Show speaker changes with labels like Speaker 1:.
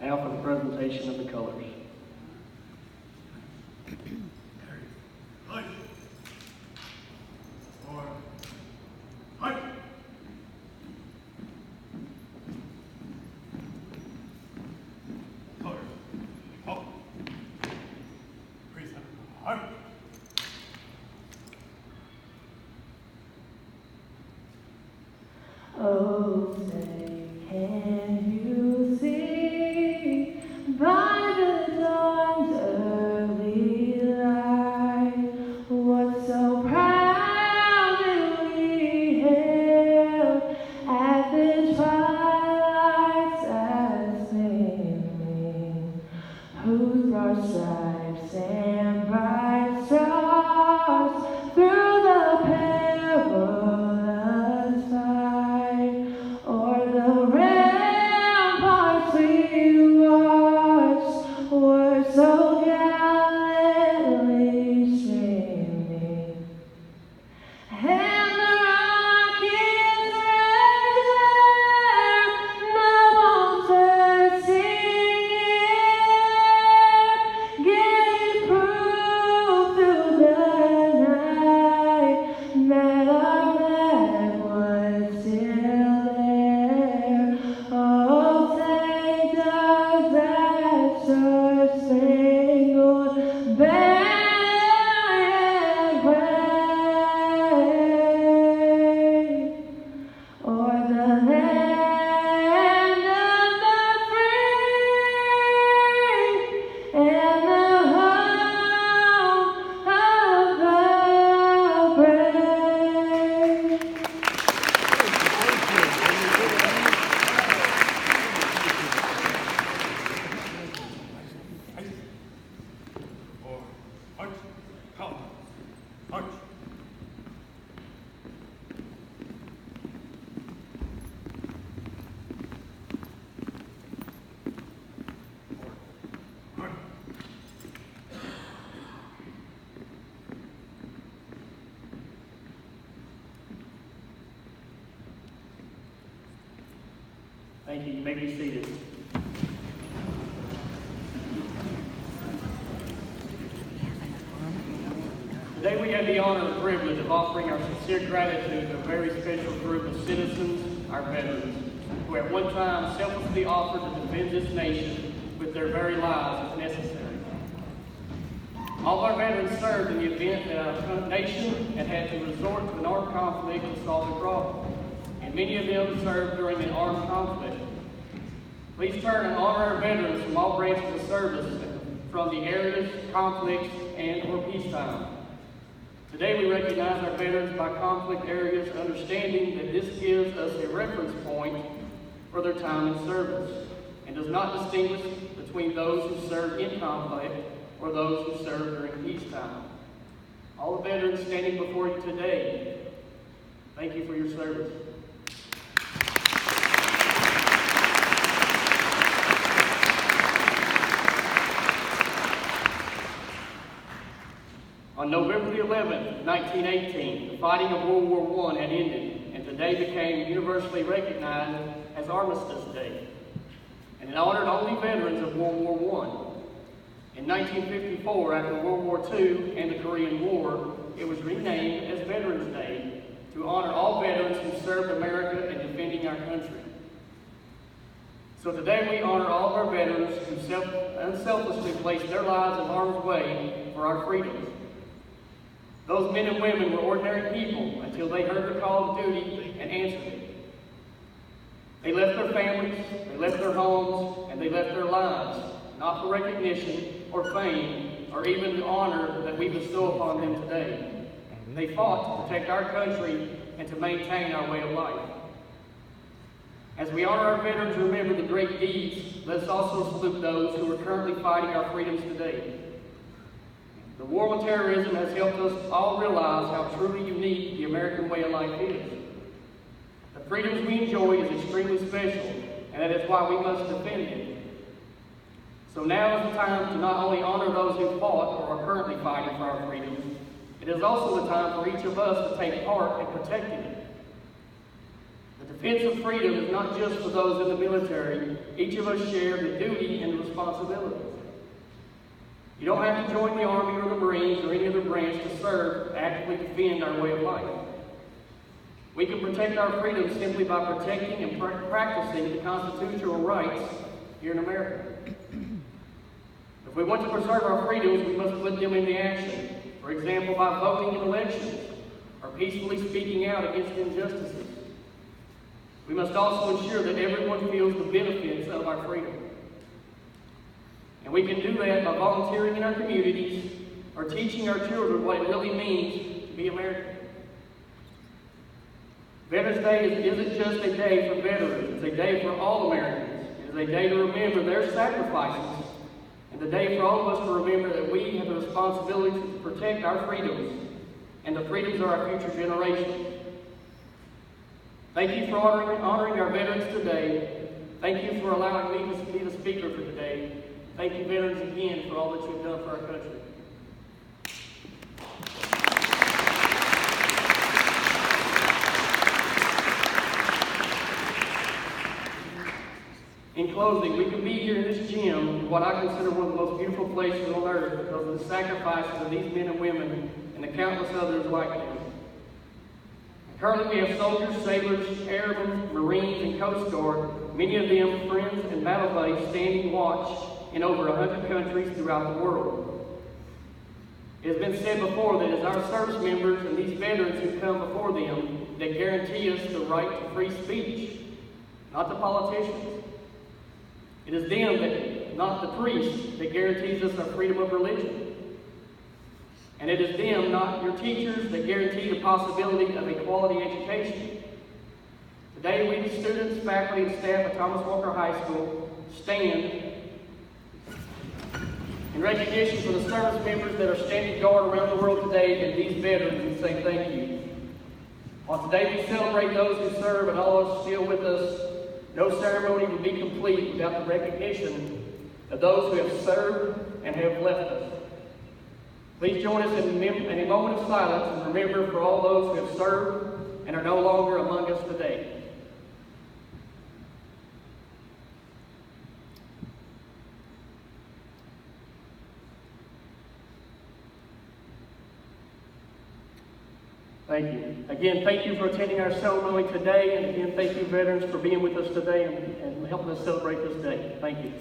Speaker 1: Now for the presentation of the colors.
Speaker 2: Oh, say, can you see by the dawn's early light what so proudly we hailed at the twilight's ascending, whose broad stripes and bright stars through the perilous fight o'er the ramparts we watched were so gallantly streaming, and the rocket's red glare noble thirsting air gave proof through the night that our flag was still there. Oh, thank us that star-spangled banner wave o'er the land of the free and the home of the brave.
Speaker 1: Thank you. You may be seated. Today we have the honor and privilege of offering our sincere gratitude to a very special group of citizens, our veterans, who at one time selflessly offered to defend this nation with their very lives if necessary. All of our veterans served in the event that our nation had had to resort to an armed conflict to solve the problem, and many of them served during an armed conflict. Please turn and honor our veterans from all branches of service, from the areas, conflicts, and or peacetime. Today we recognize our veterans by conflict areas, understanding that this gives us a reference point for their time in service, and does not distinguish between those who served in conflict or those who served during peacetime. All the veterans standing before you today, thank you for your service. On November the 11th, 1918, the fighting of World War I had ended, and today became universally recognized as Armistice Day, and it honored only veterans of World War I. In 1954, after World War II and the Korean War, it was renamed as Veterans Day to honor all veterans who served America in defending our country. So today we honor all of our veterans who unselfishly placed their lives in harm's way for our freedoms. Those men and women were ordinary people until they heard the call of duty and answered it. They left their families, they left their homes, and they left their lives, not for recognition or fame or even the honor that we bestow upon them today. They fought to protect our country and to maintain our way of life. As we honor our veterans and remember the great deeds, let's also salute those who are currently fighting our freedoms today. The war on terrorism has helped us all realize how truly unique the American way of life is. The freedoms we enjoy is extremely special, and that is why we must defend it. So now is the time to not only honor those who fought or are currently fighting for our freedoms, it is also the time for each of us to take part in protecting it. The Defense of freedom is not just for those in the military. Each of us share the duty and the responsibility. You don't have to join the Army or the Marines or any other branch to serve, to actively defend our way of life. We can protect our freedom simply by protecting and practicing the constitutional rights here in America. If we want to preserve our freedoms, we must put them into action. For example, by voting in elections or peacefully speaking out against injustices. We must also ensure that everyone feels the benefits of our freedom. And we can do that by volunteering in our communities or teaching our children what it really means to be American. Veterans Day isn't just a day for veterans, it's a day for all Americans. It is a day to remember their sacrifices, and the day for all of us to remember that we have the responsibility to protect our freedoms and the freedoms of our future generations. Thank you for honoring our veterans today. Thank you for allowing me to be the speaker for today. Thank you, veterans, again for all that you've done for our country. In closing, we can be here in this gym, what I consider one of the most beautiful places on earth, because of the sacrifices of these men and women and the countless others like them. Currently, we have soldiers, sailors, airmen, Marines, and Coast Guard, many of them friends and battle buddies standing watch in over 100 countries throughout the world. It has been said before that it's our service members and these veterans who come before them that guarantee us the right to free speech, not the politicians. It is them, that, not the priest, that guarantees us our freedom of religion. And it is them, not your teachers, that guarantee the possibility of a quality education. Today, we, the students, faculty, and staff at Thomas Walker High School, stand in recognition for the service members that are standing guard around the world today and these veterans, and say thank you. On today, we celebrate those who serve and all those still with us. No ceremony would be complete without the recognition of those who have served and have left us. Please join us in a moment of silence and remember for all those who have served and are no longer among us today. Thank you. Again, thank you for attending our ceremony today, and again, thank you, veterans, for being with us today and helping us celebrate this day. Thank you.